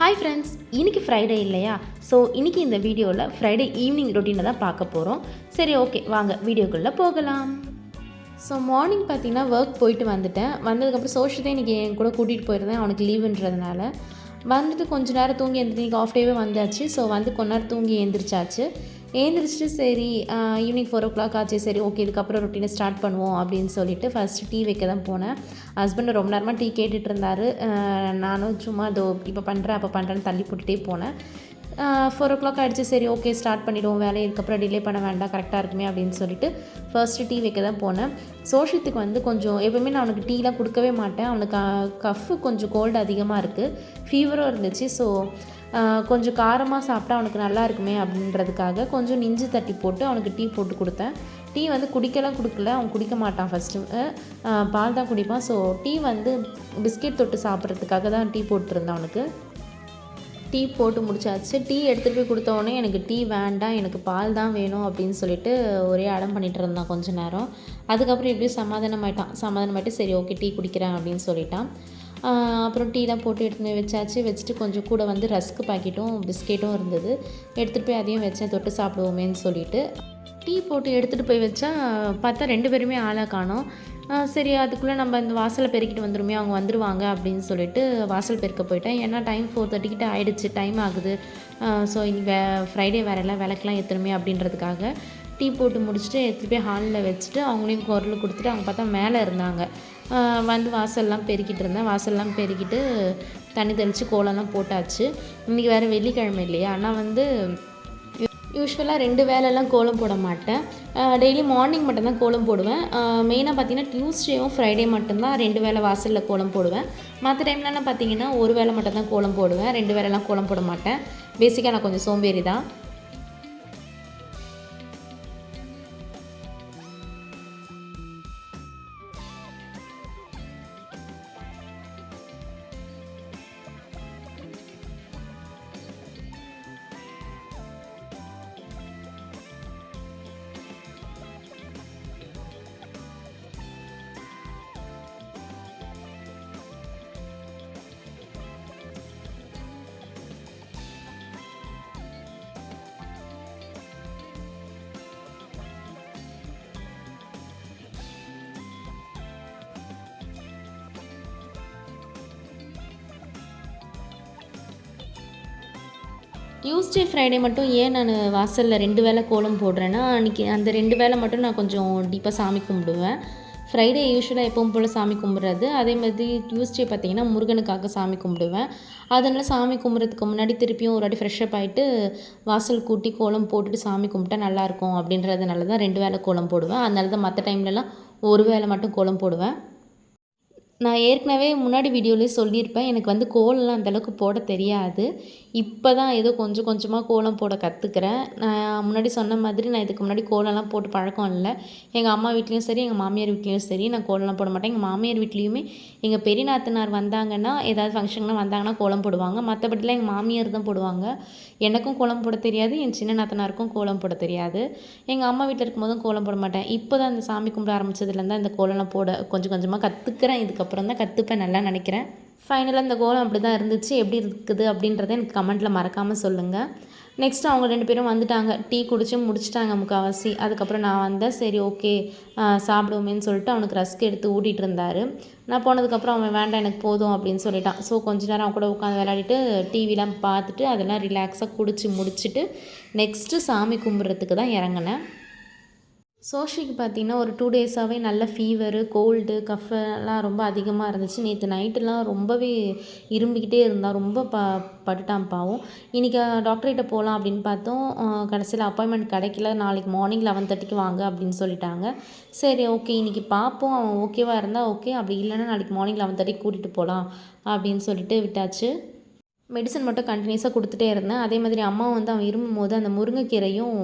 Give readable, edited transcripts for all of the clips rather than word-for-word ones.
Hi friends, இன்றைக்கி Friday இல்லையா? So இன்றைக்கி இந்த வீடியோவில் ஃப்ரைடே ஈவினிங் ரொட்டீனை தான் பார்க்க போகிறோம். சரி, ஓகே, வாங்க வீடியோக்குள்ளே போகலாம். ஸோ மார்னிங் பார்த்தீங்கன்னா ஒர்க் போயிட்டு வந்ததுக்கப்புறம் சோஷியத்தை இன்றைக்கி என் கூட கூட்டிகிட்டு போயிருந்தேன். அவனுக்கு லீவுன்றதுனால வந்துட்டு கொஞ்சம் நேரம் தூங்கி இன்றைக்கி ஆஃப் டேவே வந்தாச்சு. ஸோ கொஞ்ச நேரம் தூங்கி எழுந்திரிச்சாச்சு. எழுந்திரிச்சிட்டு சரி ஈவினிங் 4 ஆச்சு. சரி, ஓகே, இதுக்கப்புறம் ரொட்டீனை ஸ்டார்ட் பண்ணுவோம் அப்படின்னு சொல்லிட்டு ஃபஸ்ட்டு டீ வைக்க தான் போனேன். ஹஸ்பண்ட் ரொம்ப நேரமாக டீ கேட்டுட்டு இருந்தார். நானும் சும்மா அதோ இப்போ பண்ணுறேன் அப்போ பண்ணுறேன்னு தள்ளி போட்டுகிட்டே போனேன். 4 ஆகிடுச்சு. சரி, ஓகே, ஸ்டார்ட் பண்ணிவிடுவோம் வேலையை, இதுக்கப்புறம் டிலே பண்ண வேண்டாம், கரெக்டாக இருக்குமே அப்படின்னு சொல்லிட்டு ஃபர்ஸ்ட்டு டீ வைக்க தான் போனேன். சோஷியத்துக்கு கொஞ்சம் எப்போவுமே நான் அவனுக்கு டீலாம் கொடுக்கவே மாட்டேன். அவனுக்கு கஃப்பு கொஞ்சம் கோல்டு அதிகமாக இருக்குது, ஃபீவரும் இருந்துச்சு. ஸோ கொஞ்சம் காரமாக சாப்பிட்டா அவனுக்கு நல்லா இருக்குமே அப்படின்றதுக்காக கொஞ்சம் இஞ்சி தட்டி போட்டு அவனுக்கு டீ போட்டு கொடுத்தேன். டீ குடிக்கலாம் கொடுக்கல, அவன் குடிக்க மாட்டான். ஃபஸ்ட்டு பால் தான் குடிப்பான். ஸோ டீ பிஸ்கெட் தொட்டு சாப்பிட்றதுக்காக தான் டீ போட்டுருந்தேன் அவனுக்கு. டீ போட்டு முடிச்சாச்சு. டீ எடுத்துகிட்டு போய் கொடுத்தோடனே எனக்கு டீ வேண்டாம், எனக்கு பால் தான் வேணும் அப்படின்னு சொல்லிட்டு ஒரே அடம் பண்ணிகிட்டு இருந்தான் கொஞ்ச நேரம். அதுக்கப்புறம் எப்படியும் சமாதானமாயிட்டு சரி, ஓகே, டீ குடிக்கிறேன் அப்படின்னு சொல்லிட்டான். அப்புறம் டீலாம் போட்டு எடுத்துகிட்டு போய் வச்சுட்டு கொஞ்சம் கூட ரஸ்க்கு பாக்கெட்டும் பிஸ்கெட்டும் இருந்தது. எடுத்துகிட்டு போய் அதையும் வச்சேன், தொட்டு சாப்பிடுவோமேன்னு சொல்லிட்டு. டீ போட்டு எடுத்துகிட்டு போய் வச்சா பார்த்தா 2 பேருமே ஆளாக காணோம். சரி, அதுக்குள்ளே நம்ம இந்த வாசலை பெருக்கிட்டு வந்துடுமே, அவங்க வந்துடுவாங்க அப்படின்னு சொல்லிட்டு வாசல் பெருக்க போயிட்டேன். ஏன்னா டைம் 4:30 கிட்ட ஆகிடுச்சு, டைம் ஆகுது. ஸோ இன்னைக்கு ஃப்ரைடே வேறெல்லாம் விளக்கெலாம் ஏற்றணுமே அப்படின்றதுக்காக டீ போட்டு முடிச்சுட்டு எடுத்துகிட்டு போய் ஹாலில் வச்சுட்டு அவங்களையும் குரல் கொடுத்துட்டு அவங்க பார்த்தா மேலே இருந்தாங்க. வாசல்லாம் பெருக்கிட்டு இருந்தேன். வாசல்லாம் பெருக்கிட்டு தண்ணி தெளித்து கோலம்லாம் போட்டாச்சு. இன்றைக்கி வேறு வெள்ளிக்கிழமை இல்லையா? ஆனால் யூஸ்வலாக 2 வேலைலாம் கோலம் போட மாட்டேன். டெய்லி மார்னிங் மட்டும்தான் கோலம் போடுவேன். மெயினாக பார்த்தீங்கன்னா டியூஸ்டேவும் ஃப்ரைடே மட்டும்தான் 2 வேலை வாசலில் கோலம் போடுவேன். மற்ற டைம்லலாம் பார்த்தீங்கன்னா 1 வேலை மட்டும்தான் கோலம் போடுவேன். 2 வேலைலாம் கோலம் போட மாட்டேன். பேசிக்காக நான் கொஞ்சம் சோம்பேறி தான். டியூஸ்டே ஃப்ரைடே மட்டும் ஏன் நான் வாசலில் 2 வேளை கோலம் போடுறேன்னா, அன்றைக்கி அந்த 2 வேளை மட்டும் நான் கொஞ்சம் டீப்பாக சாமி கும்பிடுவேன். ஃப்ரைடே யூஸ்வலாக எப்பவும் போல் சாமி கும்பிட்றது. அதே மாதிரி டியூஸ்டே பார்த்திங்கன்னா முருகனுக்காக சாமி கும்பிடுவேன். அதனால் சாமி கும்பிட்றதுக்கு முன்னாடி திருப்பியும் ஒரு வாட்டி ஃப்ரெஷ்அப் ஆகிட்டு வாசல் கூட்டி கோலம் போட்டுட்டு சாமி கும்பிட்டா நல்லாயிருக்கும் அப்படின்றதுனால தான் 2 வேளை கோலம் போடுவேன். அதனால தான் மற்ற டைம்லலாம் 1 வேளை மட்டும் கோலம் போடுவேன். நான் ஏற்கனவே முன்னாடி வீடியோலேயே சொல்லியிருப்பேன், எனக்கு கோலம்லாம் அந்தளவுக்கு போட தெரியாது. இப்போ தான் ஏதோ கொஞ்சம் கொஞ்சமாக கோலம் போட கற்றுக்கிறேன். நான் முன்னாடி சொன்ன மாதிரி நான் இதுக்கு முன்னாடி கோலம்லாம் போட்டு பழக்கம் இல்லை. எங்கள் அம்மா வீட்லேயும் சரி, எங்கள் மாமியார் வீட்லேயும் சரி, நான் கோலம்லாம் போட மாட்டேன். எங்கள் மாமியார் வீட்லேயுமே எங்கள் பெரிய நாத்தனார் வந்தாங்கன்னா, ஏதாவது ஃபங்க்ஷன்லாம் வந்தாங்கன்னா கோலம் போடுவாங்க. மற்றபடிலாம் எங்கள் மாமியார் தான் போடுவாங்க. எனக்கும் கோலம் போட தெரியாது, என் சின்ன நாத்தனாருக்கும் கோலம் போட தெரியாது. எங்கள் அம்மா வீட்டில் இருக்கும்போதும் கோலம் போட மாட்டேன். இப்போ தான் இந்த சாமி கும்பிட ஆரம்பித்ததுலேருந்து தான் இந்த கோலம்லாம் போட கொஞ்சம் கொஞ்சமாக கற்றுக்கிறேன். இதுக்கப்புறம் தான் கற்றுப்பேன் நல்லா நினைக்கிறேன். ஃபைனலாக இந்த கோலம் அப்படி தான் இருந்துச்சு. எப்படி இருக்குது அப்படின்றத எனக்கு கமெண்ட்டில் மறக்காமல் சொல்லுங்கள். நெக்ஸ்ட்டு அவங்க 2 பேரும் வந்துட்டாங்க. டீ குடித்து முடிச்சிட்டாங்க முக்கால்வாசி. அதுக்கப்புறம் நான் வந்தேன். சரி, ஓகே, சாப்பிடுவோமேன்னு சொல்லிட்டு அவனுக்கு ரஸ்க் எடுத்து ஊட்டிகிட்டு இருந்தார். நான் போனதுக்கப்புறம் அவன் வேண்டாம், எனக்கு போதும் அப்படின்னு சொல்லிட்டான். ஸோ கொஞ்ச நேரம் அவன் கூட உட்காந்து விளையாடிட்டு டிவிலாம் பார்த்துட்டு அதெல்லாம் ரிலாக்ஸாக குடித்து முடிச்சுட்டு நெக்ஸ்ட்டு சாமி கும்பிட்றதுக்கு தான் இறங்கினேன். சோஷிக்கு பார்த்திங்கன்னா ஒரு 2 டேஸாகவே நல்ல ஃபீவரு, கோல்டு, கஃபெல்லாம் ரொம்ப அதிகமாக இருந்துச்சு. நேற்று நைட்டுலாம் ரொம்பவே இரும்பிக்கிட்டே இருந்தான். ரொம்ப பட்டுட்டான் பாவம். இன்றைக்கி டாக்டர்கிட்ட போகலாம் அப்படின்னு பார்த்தோம். கடைசியில் அப்பாயின்மெண்ட் கிடைக்கல. நாளைக்கு மார்னிங் 11:30க்கு வாங்க அப்படின்னு சொல்லிட்டாங்க. சரி, ஓகே, இன்றைக்கி பார்ப்போம். அவன் ஓகேவாக இருந்தால் ஓகே, அப்படி இல்லைன்னா நாளைக்கு மார்னிங் 11:30க்கு கூட்டிகிட்டு போகலாம் அப்படின்னு சொல்லிட்டு விட்டாச்சு. மெடிசன் மட்டும் கண்டினியூஸாக கொடுத்துட்டே இருந்தேன். அதே மாதிரி அம்மா அவன் இருமும்போது அந்த முருங்கைக்கீரையும்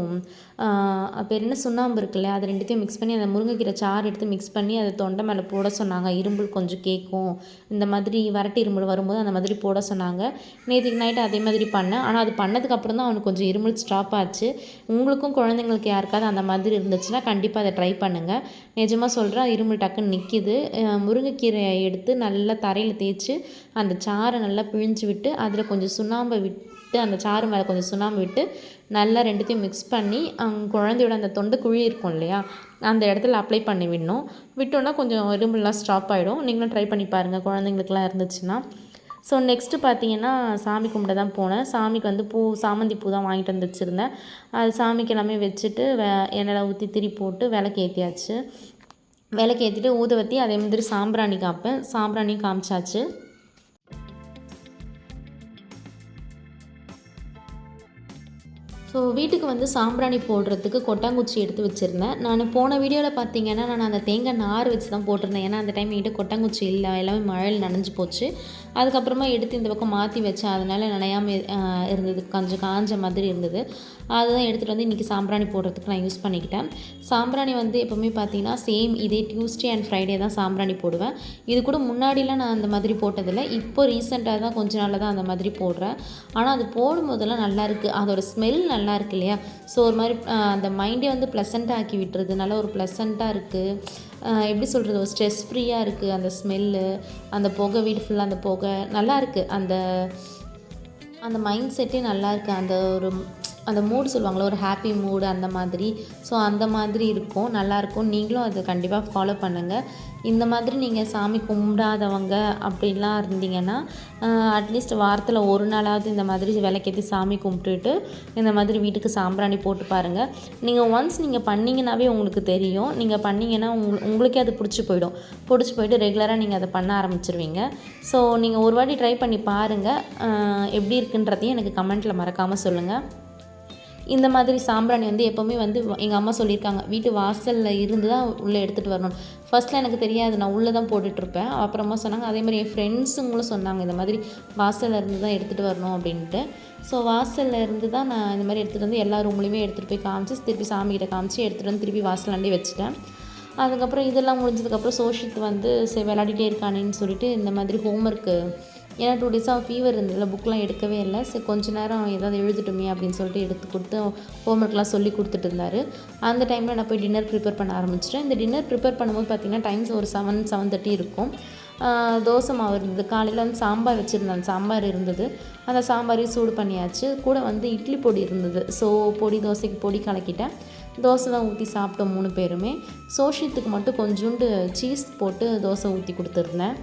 பேர் என்ன சுண்ணாம்பு இருக்குல்ல, அது 2த்தையும் மிக்ஸ் பண்ணி அந்த முருங்கைக்கீரை சாறு எடுத்து மிக்ஸ் பண்ணி அதை தொண்டை மேலே போட சொன்னாங்க. இரும்பல் கொஞ்சம் கேட்கும், இந்த மாதிரி வறட்டு இருமல் வரும்போது அந்த மாதிரி போட சொன்னாங்க. நேற்றுக்கு நைட்டு அதே மாதிரி பண்ணேன். ஆனால் அது பண்ணதுக்கப்புறம் தான் அவனுக்கு கொஞ்சம் இருமல் ஸ்டாப் ஆச்சு. உங்களுக்கும் குழந்தைங்களுக்கு யாருக்காவது அந்த மாதிரி இருந்துச்சுன்னா கண்டிப்பாக அதை ட்ரை பண்ணுங்கள். நிஜமாக சொல்கிறேன், இருமல் டக்குன்னு நிற்கிது. முருங்கைக்கீரையை எடுத்து நல்லா தரையில் தேய்ச்சி அந்த சாறை நல்லா பிழிஞ்சு விட்டு அதை அதில் கொஞ்சம் சுண்ணாம்பை விட்டு அந்த சாறு மேலே கொஞ்சம் சுண்ணாம்பு விட்டு நல்லா ரெண்டுத்தையும் மிக்ஸ் பண்ணி குழந்தையோட அந்த தொண்டை குழி இருக்கும் இல்லையா, அந்த இடத்துல அப்ளை பண்ணி விடணும். விட்டோன்னா கொஞ்சம் இரும்புலாம் ஸ்டாப் ஆகிடும். நீங்களும் ட்ரை பண்ணி பாருங்கள் குழந்தைங்களுக்குலாம் இருந்துச்சுன்னா. ஸோ நெக்ஸ்ட்டு பார்த்தீங்கன்னா சாமி கும்பிட தான் போனேன். சாமிக்கு வந்து சாமந்தி பூ தான் வாங்கிட்டு வந்து வச்சுருந்தேன். அது சாமிக்கு எல்லாமே வச்சுட்டு எண்ணெய் ஊற்றி திரி போட்டு விளக்கு ஏற்றியாச்சு. விளக்கு ஏற்றிட்டு ஊதுவத்தி அதே மாதிரி சாம்பிராணி காப்பேன். சாம்பிராணியும் காமிச்சாச்சு. ஸோ வீட்டுக்கு வந்து சாம்பிராணி போடுறதுக்கு கொட்டாங்குச்சி எடுத்து வச்சுருந்தேன். நான் போன வீடியோவில் பார்த்தீங்கன்னா நான் அந்த தேங்காய் நார் வச்சு தான் போட்டிருந்தேன். ஏன்னா அந்த டைம் என்கிட்ட கொட்டாங்குச்சி இல்லை, எல்லாமே மழையில் நனைஞ்சு போச்சு. அதுக்கப்புறமா எடுத்து இந்த பக்கம் மாற்றி வச்சேன். அதனால் நனையாமல் இருந்தது, கொஞ்சம் காஞ்ச மாதிரி இருந்தது. அதுதான் எடுத்துகிட்டு வந்து இன்றைக்கி சாம்பிராணி போடுறதுக்கு நான் யூஸ் பண்ணிக்கிட்டேன். சாம்பிராணி வந்து எப்போவுமே பார்த்தீங்கன்னா சேம் இதே டியூஸ்டே அண்ட் ஃப்ரைடே தான் சாம்பிராணி போடுவேன். இது கூட முன்னாடிலாம் நான் அந்த மாதிரி போட்டதில்லை. இப்போ ரீசெண்டாக தான் கொஞ்ச நாளில் தான் அந்த மாதிரி போடுறேன். ஆனால் அது போடும்போதெல்லாம் நல்லாயிருக்கு. அதோடய ஸ்மெல் நல்லா இருக்கு இல்லையா? ஸோ ஒரு மாதிரி அந்த மைண்டே வந்து ப்ளசண்ட்டாக ஆக்கி விட்டுருது. நல்லா ஒரு ப்ளசண்ட்டாக இருக்குது. எப்படி சொல்கிறது, ஒரு ஸ்ட்ரெஸ் ஃப்ரீயாக இருக்குது. அந்த ஸ்மெல்லு, அந்த புகை, வீடு ஃபுல்லாக அந்த புகை நல்லா இருக்குது. அந்த அந்த மைண்ட் செட்டே நல்லாயிருக்கு. அந்த மூடு சொல்லுவாங்களே, ஒரு ஹாப்பி மூடு அந்த மாதிரி. ஸோ அந்த மாதிரி இருக்கும், நல்லாயிருக்கும். நீங்களும் அதை கண்டிப்பாக ஃபாலோ பண்ணுங்கள். இந்த மாதிரி நீங்கள் சாமி கும்பிடாதவங்க அப்படிலாம் இருந்தீங்கன்னா அட்லீஸ்ட் வாரத்தில் ஒரு நாளாவது இந்த மாதிரி விளக்கேற்றி சாமி கும்பிட்டுட்டு இந்த மாதிரி வீட்டுக்கு சாம்பிராணி போட்டு பாருங்கள். நீங்கள் ஒன்ஸ் நீங்கள் பண்ணிங்கன்னாவே உங்களுக்கு தெரியும். நீங்கள் பண்ணிங்கன்னா உங்களுக்கே அது பிடிச்சி போயிட்டு ரெகுலராக நீங்கள் அதை பண்ண ஆரம்பிச்சிருவீங்க. ஸோ நீங்கள் ஒரு வாட்டி ட்ரை பண்ணி பாருங்கள். எப்படி இருக்குன்றதையும் எனக்கு கமெண்ட்டில் மறக்காமல் சொல்லுங்கள். இந்த மாதிரி சாம்பிராணி வந்து எப்போவுமே வந்து எங்கள் அம்மா சொல்லியிருக்காங்க, வீட்டு வாசலில் இருந்து தான் உள்ளே எடுத்துகிட்டு வரணும். ஃபர்ஸ்ட்டில் எனக்கு தெரியாது, நான் உள்ளே தான் போட்டுட்ருப்பேன். அப்புறமா சொன்னாங்க. அதே மாதிரி என் ஃப்ரெண்ட்ஸுங்களும் சொன்னாங்க, இந்த மாதிரி வாசலில் இருந்து தான் எடுத்துகிட்டு வரணும் அப்படின்ட்டு. ஸோ வாசலில் இருந்து தான் நான் இந்த மாதிரி எடுத்துகிட்டு வந்து எல்லா ரூம்லேயுமே எடுத்துகிட்டு போய் காமிச்சு, திருப்பி சாமிகிட்ட காமிச்சு எடுத்துகிட்டு வந்து திருப்பி வாசலாண்டே வச்சுட்டேன். அதுக்கப்புறம் இதெல்லாம் முடிஞ்சதுக்கப்புறம் சோஷித் வந்து விளையாடிட்டே இருக்கானேன்னு சொல்லிட்டு இந்த மாதிரி ஹோம்ஒர்க்கு, ஏன்னா 2 டேஸாக ஃபீவர் இருந்ததில்ல, புக்கெலாம் எடுக்கவே இல்லை. சரி கொஞ்ச நேரம் ஏதாவது எழுதட்டுமே அப்படின்னு சொல்லிட்டு எடுத்து கொடுத்து ஹோம்ஒர்க்லாம் சொல்லி கொடுத்துட்டு இருந்தார். அந்த டைமில் நான் போய் டின்னர் ப்ரிப்பேர் பண்ண ஆரம்பிச்சிட்டேன். இந்த டின்னர் ப்ரிப்பேர் பண்ணும்போது பார்த்திங்கன்னா டைம்ஸ் ஒரு 7:30 இருக்கும். தோசை மாவு இருந்தது. காலையில் வந்து சாம்பார் வச்சுருந்தேன், சாம்பார் இருந்தது. அந்த சாம்பாரையும் சூடு பண்ணியாச்சு. கூட வந்து இட்லி பொடி இருந்தது. ஸோ தோசைக்கு பொடி கலக்கிட்டேன். தோசை தான் ஊற்றி சாப்பிட்டோம் 3 பேருமே. சோஷித்துக்கு மட்டும் கொஞ்சோண்டு சீஸ் போட்டு தோசை ஊற்றி கொடுத்துருந்தேன்.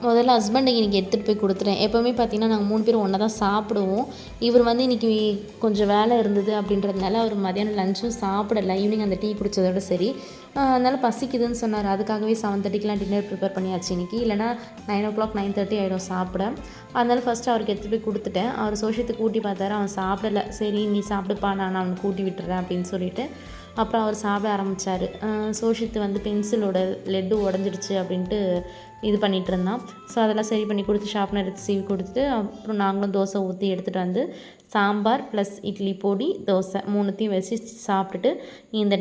முதல்ல ஹஸ்பண்டுக்கு இன்றைக்கி எடுத்துகிட்டு போய் கொடுத்துட்டேன். எப்போவுமே பார்த்திங்கன்னா நாங்கள் 3 பேரும் ஒன்றா தான் சாப்பிடுவோம். இவர் வந்து இன்றைக்கி கொஞ்சம் வேலை இருந்தது அப்படின்றதுனால அவர் மதியானம் லஞ்சும் சாப்பிடலை. ஈவினிங் அந்த டீ குடித்ததோட சரி. அதனால் பசிக்குதுன்னு சொன்னார். அதுக்காகவே 7:30க்கெலாம் டின்னர் ப்ரிப்பேர் பண்ணியாச்சு இன்றைக்கி. இல்லைனா 9:00 9:30 ஆகிடும் சாப்பிட. அதனால் ஃபஸ்ட்டு அவருக்கு எடுத்துகிட்டு போய் கொடுத்துட்டேன். அவர் சோஷியத்துக்கு ஊட்டி பார்த்தாரு, அவன் சாப்பிடலை. சரி நீ சாப்பிடுப்பா, நான் அவனுக்கு ஊட்டி விட்டுறேன் அப்படின்னு சொல்லிட்டு அப்புறம் அவர் சாப்பிட ஆரம்பித்தார். சோஷித்து வந்து பென்சிலோட லெட்டு உடஞ்சிடுச்சு அப்படின்ட்டு இது பண்ணிகிட்டு இருந்தான். ஸோ அதெல்லாம் சரி பண்ணி கொடுத்து ஷார்ப்னர் எடுத்து சீவி கொடுத்துட்டு அப்புறம் நாங்களும் தோசை ஊற்றி எடுத்துகிட்டு வந்து சாம்பார் ப்ளஸ் இட்லி பொடி தோசை 3த்தையும் வச்சு சாப்பிட்டுட்டு இந்த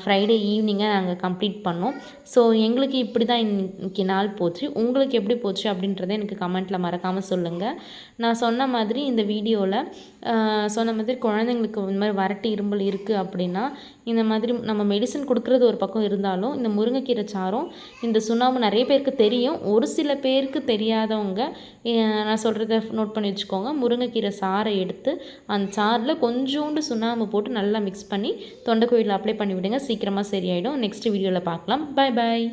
ஃப்ரைடே ஈவினிங்கை நாங்கள் கம்ப்ளீட் பண்ணோம். ஸோ எங்களுக்கு இப்படி தான் இன்றைக்கி நாள் போச்சு. உங்களுக்கு எப்படி போச்சு அப்படின்றத எனக்கு கமெண்ட்டில் மறக்காமல் சொல்லுங்கள். நான் சொன்ன மாதிரி இந்த வீடியோவில் சொன்ன மாதிரி குழந்தைங்களுக்கு இந்த மாதிரி வறட்டு இருமல் இருக்குது அப்படின்னா இந்த மாதிரி நம்ம மெடிசன் கொடுக்குறது ஒரு பக்கம் இருந்தாலும் இந்த முருங்கைக்கீரை சாறும் இந்த சுண்ணாம்பு நிறைய பேருக்கு தெரியும். ஒரு சில பேருக்கு தெரியாதவங்க நான் சொல்கிறத நோட் பண்ணி வச்சுக்கோங்க. முருங்கைக்கீரை சாறை எடுத்து அந்த சாறில் கொஞ்சோண்டு சுண்ணாம்பு போட்டு நல்லா மிக்ஸ் பண்ணி தொண்டைக்குழியில் அப்ளை பண்ணி விடுங்க. சீக்கிரமாக சரியாயிடும். நெக்ஸ்ட் வீடியோவில் பார்க்கலாம். பாய் பாய்.